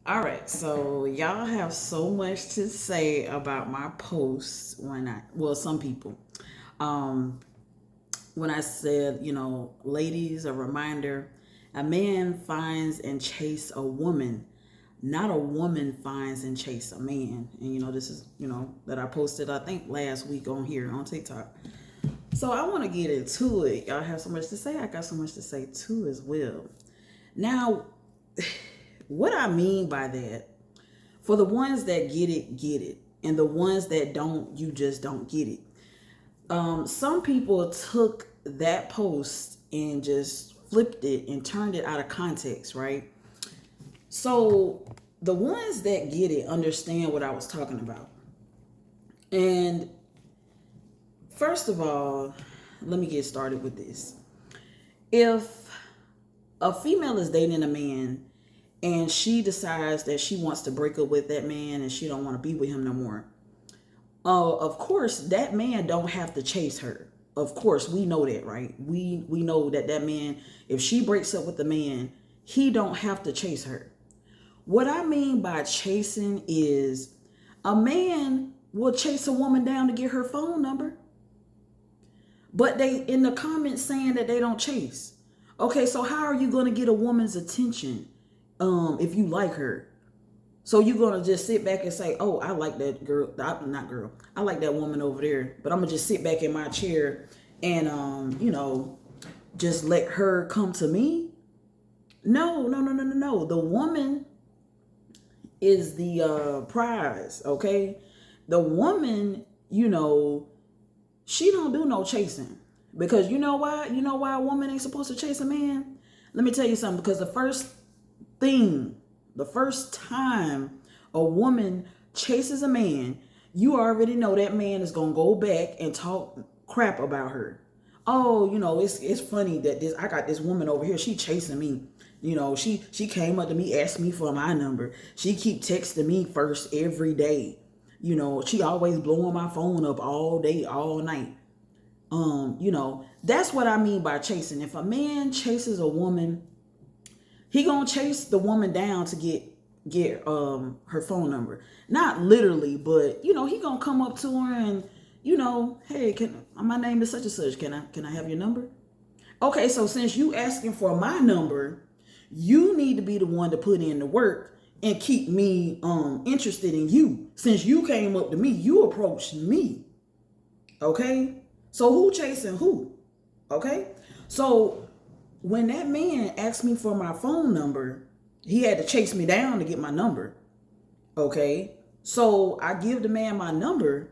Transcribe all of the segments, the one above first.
All right, so y'all have so much to say about my posts some people, um, when I said, ladies, a reminder, a man finds and chase a woman, not a woman finds and chase a man. And, this is, that I posted, I think last week on here on TikTok. So I want to get into it. Y'all have so much to say. I got so much to say too as well. Now, what I mean by that, for the ones that get it. And the ones that don't, you just don't get it. Some people took that post and just flipped it and turned it out of context, right? So the ones that get it understand what I was talking about. And first of all, let me get started with this. If a female is dating a man and she decides that she wants to break up with that man and she don't want to be with him no more, of course that man don't have to chase her. Of course we know that, right? We know that man, if she breaks up with the man, he don't have to chase her. What I mean by chasing is a man will chase a woman down to get her phone number, but they in the comments saying that they don't chase. Okay, so how are you going to get a woman's attention if you like her? So you're going to just sit back and say, oh, I like that girl, not girl, I like that woman over there, but I'm going to just sit back in my chair and, just let her come to me? No, no, no, no, no, no. The woman is the prize, okay? The woman, she don't do no chasing. Because you know why? You know why a woman ain't supposed to chase a man? Let me tell you something. Because the first time a woman chases a man, you already know that man is going to go back and talk crap about her. Oh, it's funny that I got this woman over here, she chasing me. She came up to me, asked me for my number. She keep texting me first every day. She always blowing my phone up all day, all night. That's what I mean by chasing. If a man chases a woman, he gonna chase the woman down to get her phone number. Not literally, but he gonna come up to her and hey, my name is such and such. Can I have your number? Okay, so since you asking for my number, you need to be the one to put in the work and keep me interested in you. Since you came up to me, you approached me. Okay? So who chasing who? Okay? So when that man asked me for my phone number, he had to chase me down to get my number. Okay? So I give the man my number.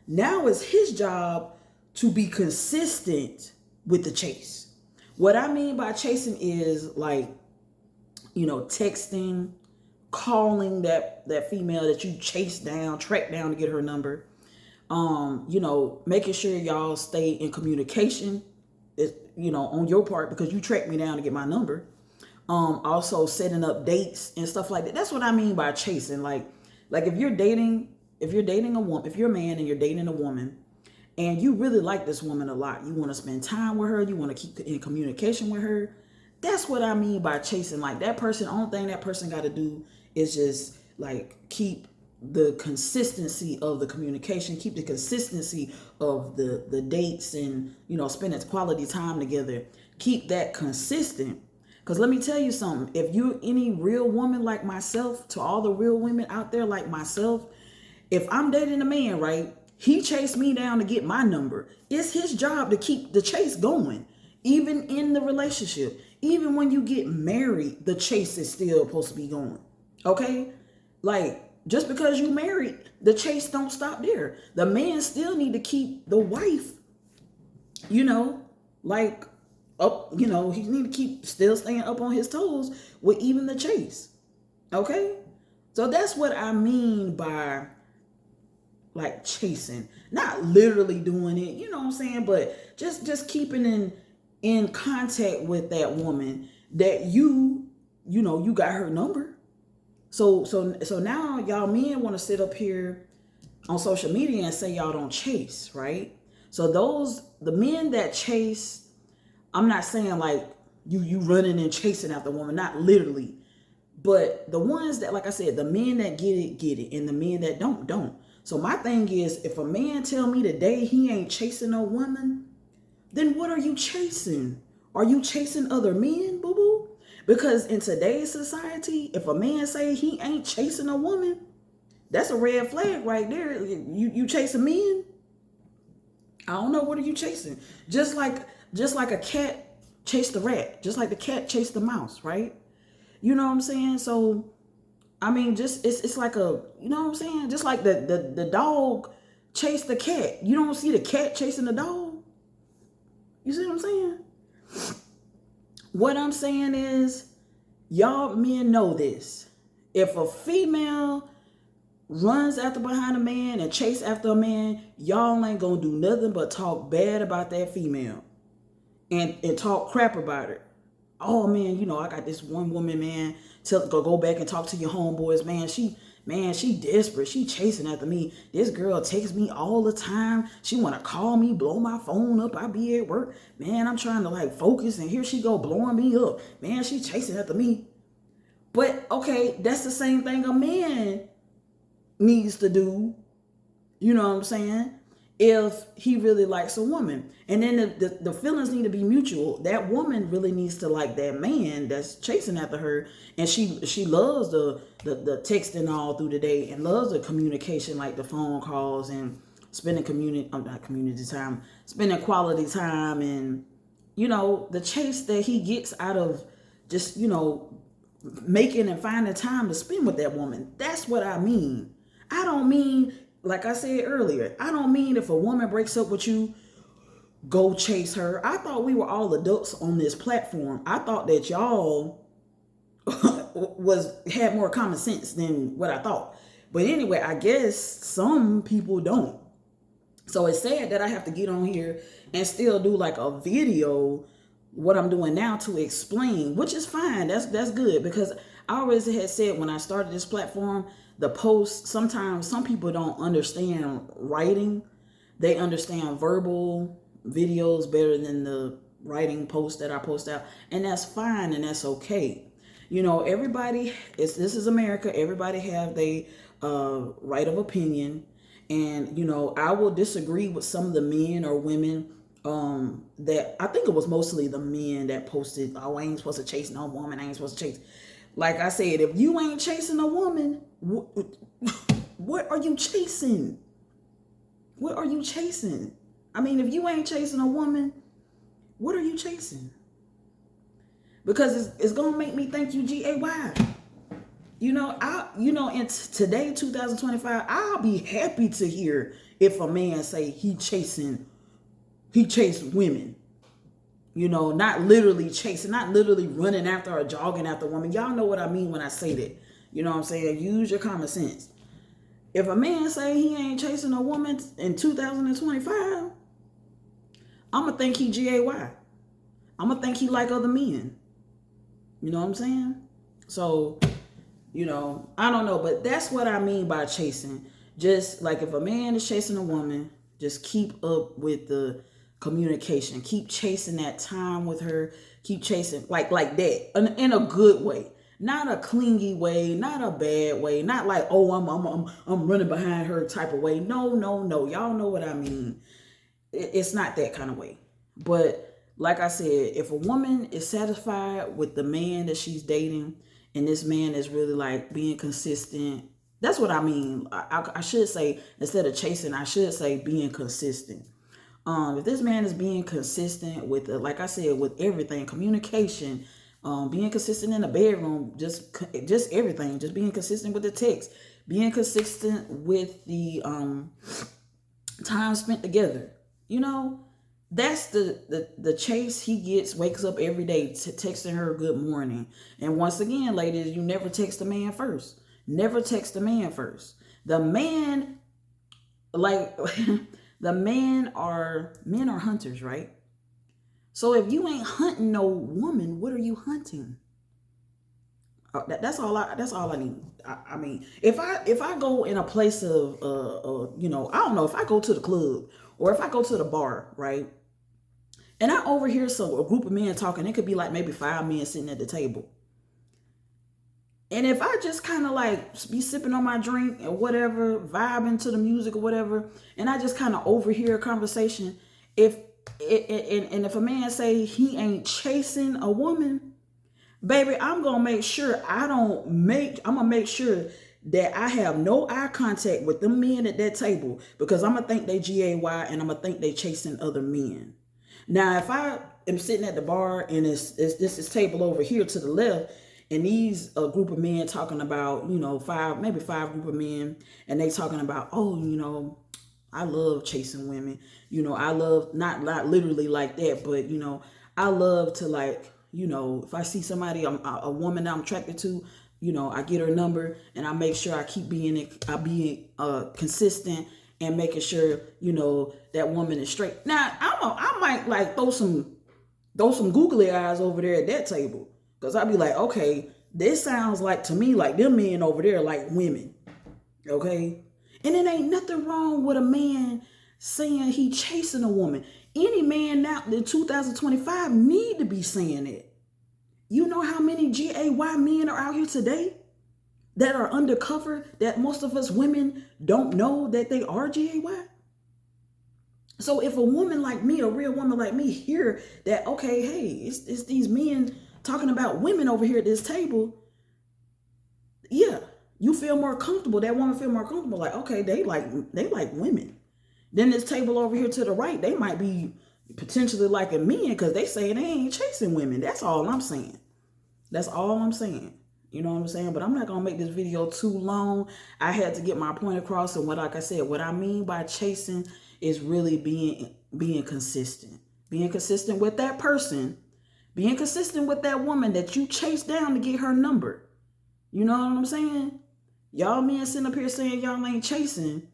Now it's his job to be consistent with the chase. What I mean by chasing is like, texting, calling that female that you chase down, track down to get her number. Making sure y'all stay in communication, on your part because you tracked me down to get my number. Also setting up dates and stuff like that. That's what I mean by chasing. Like if you're dating a woman, if you're a man and you're dating a woman and you really like this woman a lot, you want to spend time with her, you want to keep in communication with her. That's what I mean by chasing. Like that person, only thing that person got to do is just like keep the consistency of the communication, keep the consistency of the dates and, spending quality time together. Keep that consistent. Because let me tell you something. If you're any real woman like myself, to all the real women out there like myself, if I'm dating a man, right, he chased me down to get my number. It's his job to keep the chase going. Even in the relationship, even when you get married, the chase is still supposed to be going. Okay? Like, just because you married, the chase don't stop there. The man still need to keep the wife, like up, he need to keep still staying up on his toes with even the chase. Okay? So that's what I mean by like chasing. Not literally doing it, you know what I'm saying? But just keeping in contact with that woman that you got her number. So now y'all men want to sit up here on social media and say y'all don't chase, right? So the men that chase, I'm not saying like you running and chasing after a woman, not literally, But the ones that, like I said, the men that get it, and the men that don't. So my thing is, if a man tell me today he ain't chasing no woman, then what are you chasing? Are you chasing other men, boo boo? Because in today's society, if a man say he ain't chasing a woman, that's a red flag right there. You chasing men? I don't know. What are you chasing? Just like a cat chased the rat, just like the cat chased the mouse, right? You know what I'm saying? So I mean, just it's like a, you know what I'm saying? Just like the dog chased the cat. You don't see the cat chasing the dog. You see what I'm saying? What I'm saying is, y'all men know this. If a female runs after behind a man and chase after a man, y'all ain't gonna do nothing but talk bad about that female and talk crap about her. Oh man, you know, I got this one woman, man. Go back and talk to your homeboys, man. She desperate. She chasing after me. This girl texts me all the time. She wanna call me, blow my phone up. I be at work, man. I'm trying to like focus, and here she go blowing me up. Man, she chasing after me. But okay, that's the same thing a man needs to do. You know what I'm saying? If he really likes a woman, and then the feelings need to be mutual. That woman really needs to like that man that's chasing after her, and she loves the texting all through the day, and loves the communication, like the phone calls and spending spending quality time, and you know, the chase that he gets out of just, you know, making and finding time to spend with that woman. That's what I mean. I don't mean, like I said earlier, I don't mean if a woman breaks up with you, go chase her. I thought we were all adults on this platform. I thought that y'all had more common sense than what I thought. But anyway, I guess some people don't. So it's sad that I have to get on here and still do like a video, what I'm doing now, to explain, which is fine. That's good, because I always had said when I started this platform, the posts, sometimes some people don't understand writing. They understand verbal videos better than the writing posts that I post out. And that's fine, and that's okay. You know, everybody, this is America. Everybody have their right of opinion. And, you know, I will disagree with some of the men or women that, I think it was mostly the men that posted, oh, I ain't supposed to chase no woman. I ain't supposed to chase. Like I said, if you ain't chasing a woman, what are you chasing? What are you chasing? I mean, if you ain't chasing a woman, what are you chasing? Because it's gonna make me think you GAY. You know, in today, 2025, I'll be happy to hear if a man say he chased women. You know, not literally chasing, not literally running after or jogging after a woman. Y'all know what I mean when I say that. You know what I'm saying? Use your common sense. If a man say he ain't chasing a woman in 2025, I'ma think he GAY. I'ma think he like other men. You know what I'm saying? So, you know, I don't know, but that's what I mean by chasing. Just like if a man is chasing a woman, just keep up with the communication. Keep chasing that time with her. Keep chasing like that in a good way, not a clingy way, not a bad way, not like, oh, I'm running behind her type of way. No. Y'all know what I mean. It's not that kind of way. But like I said, if a woman is satisfied with the man that she's dating, and this man is really like being consistent, that's what I mean. I should say, instead of chasing, I should say being consistent. If this man is being consistent with, like I said, with everything, communication, being consistent in the bedroom, just everything, just being consistent with the text, being consistent with the time spent together, you know, that's the chase he gets. Wakes up every day texting her good morning. And once again, ladies, you never text a man first. Never text a man first. The man, like men are hunters, right? So if you ain't hunting no woman, what are you hunting? That's all I need. I mean, if I go in a place of you know, I don't know, if I go to the club or if I go to the bar, right? And I overhear a group of men talking. It could be like maybe 5 men sitting at the table. And if I just kind of like be sipping on my drink or whatever, vibing to the music or whatever, and I just kind of overhear a conversation, if and if a man say he ain't chasing a woman, baby, I'm gonna make sure I'm gonna make sure that I have no eye contact with them men at that table, because I'm gonna think they GAY and I'm gonna think they chasing other men. Now, if I am sitting at the bar and this is table over here to the left, and these a group of men talking about, maybe five group of men, and they talking about, oh, I love chasing women. I love not literally like that, but I love to, like, if I see somebody, a woman that I'm attracted to, I get her number and I make sure I keep being consistent and making sure that woman is straight. Now I might like throw some googly eyes over there at that table, because I'll be like, okay, this sounds like to me like them men over there like women, okay? And it ain't nothing wrong with a man saying he chasing a woman. Any man now in 2025 need to be saying it. You know how many GAY men are out here today that are undercover, that most of us women don't know that they are GAY? So if a woman like me, a real woman like me, hear that, okay, hey, it's these men talking about women over here at this table, yeah, you feel more comfortable. That woman feel more comfortable. Like, okay, they like women. Then this table over here to the right, they might be potentially liking men because they say they ain't chasing women. That's all I'm saying. That's all I'm saying. You know what I'm saying? But I'm not gonna make this video too long. I had to get my point across. And like I said, what I mean by chasing is really being consistent. Being consistent with that person. Being consistent with that woman that you chase down to get her number. You know what I'm saying? Y'all men sitting up here saying y'all ain't chasing.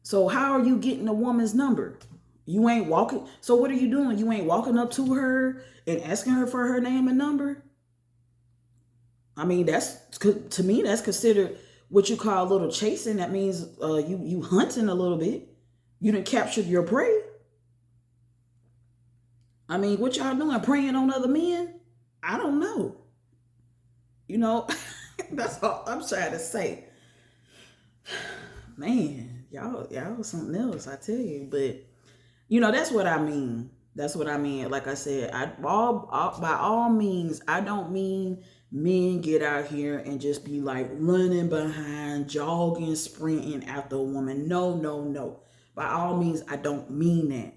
So how are you getting a woman's number? You ain't walking. So what are you doing? You ain't walking up to her and asking her for her name and number? I mean, to me, that's considered what you call a little chasing. That means you hunting a little bit. You done captured your prey. I mean, what y'all doing? Preying on other men? I don't know. That's all I'm trying to say. Man, y'all something else, I tell you. But that's what I mean. That's what I mean. Like I said, by all means, I don't mean men get out here and just be like running behind, jogging, sprinting after a woman. No. By all means, I don't mean that.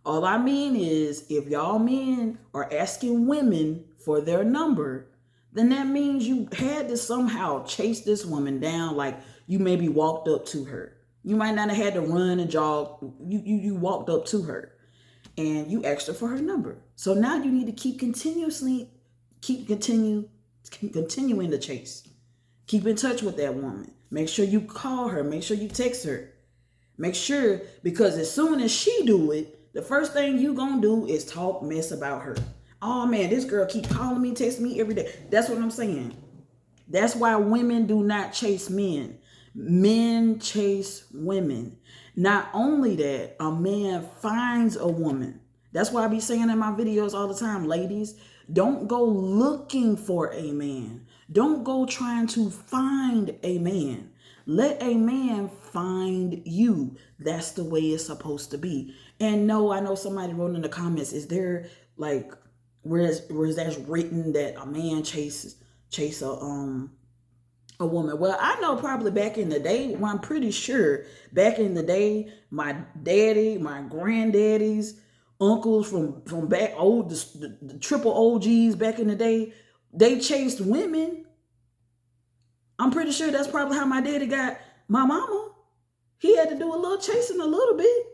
All I mean is, if y'all men are asking women for their number, then that means you had to somehow chase this woman down. Like, you maybe walked up to her. You might not have had to run and jog. You walked up to her and you asked her for her number. So now you need to continuing the chase. Keep in touch with that woman. Make sure you call her. Make sure you text her. Make sure, because as soon as she do it, the first thing you gonna do is talk mess about her. Oh man, this girl keep calling me, texting me every day. That's what I'm saying. That's why women do not chase men. Men chase women. Not only that, a man finds a woman. That's why I be saying in my videos all the time, ladies, don't go looking for a man. Don't go trying to find a man. Let a man find you. That's the way it's supposed to be. And no, I know somebody wrote in the comments, is there like, whereas that's written that a man chase a woman? Well, I know probably back in the day, well, I'm pretty sure back in the day, my daddy, my granddaddies, uncles from back old, the triple OGs back in the day, they chased women. I'm pretty sure that's probably how my daddy got my mama. He had to do a little chasing a little bit.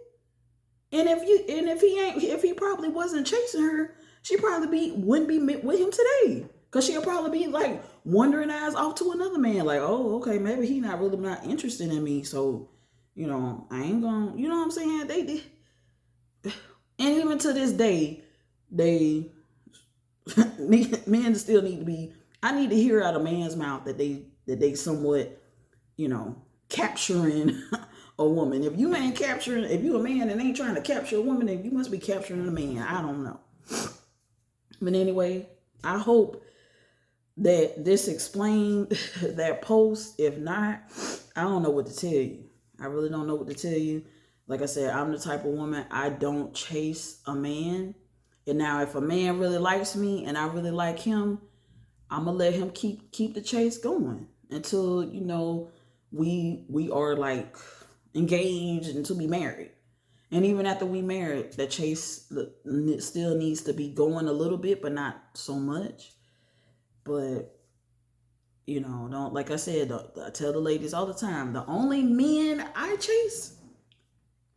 And if he probably wasn't chasing her, she probably wouldn't be with him today. Because she'll probably be like wandering eyes off to another man. Like, oh, okay, maybe he not interested in me. So, I ain't gonna, you know what I'm saying? They and even to this day, men still need to be, I need to hear out of man's mouth that they somewhat, capturing a woman. If you ain't capturing, if you a man and ain't trying to capture a woman, then you must be capturing a man. I don't know. But anyway, I hope that this explained that post? If not, I don't know what to tell you. I really don't know what to tell you. Like I said, I'm the type of woman, I don't chase a man. And now if a man really likes me and I really like him, I'm gonna let him keep the chase going until, we are like engaged, until we married. And even after we married, the chase still needs to be going a little bit, but not so much. But don't, like I said, I tell the ladies all the time, the only men I chase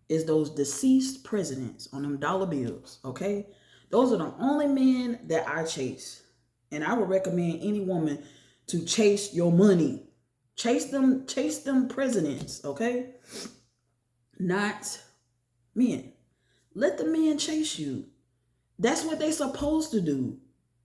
is those deceased presidents on them dollar bills. Okay, those are the only men that I chase, and I would recommend any woman to chase your money. Chase them presidents. Okay, not men. Let the men chase you. That's what they supposed to do.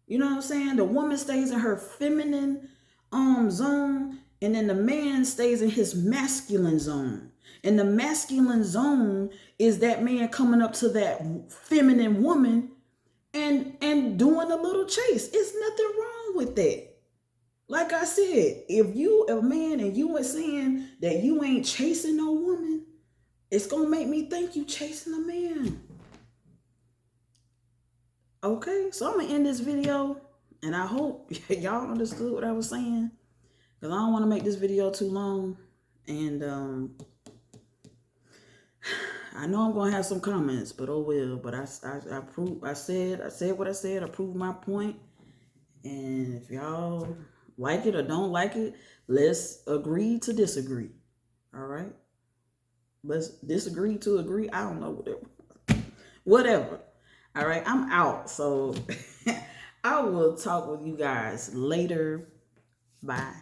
You know what I'm saying? The woman stays in her feminine zone, and then the man stays in his masculine zone. And the masculine zone is that man coming up to that feminine woman and doing a little chase. It's nothing wrong with that. Like I said, if you a man and you were saying that you ain't chasing no woman, it's gonna make me think you chasing a man. Okay, so I'm gonna end this video, and I hope y'all understood what I was saying, because I don't want to make this video too long. And I know I'm gonna have some comments, but oh well. But I said what I said. I proved my point. And if y'all like it or don't like it, let's agree to disagree. All right, let's disagree to agree. I don't know, whatever. All right, I'm out. So I will talk with you guys later. Bye.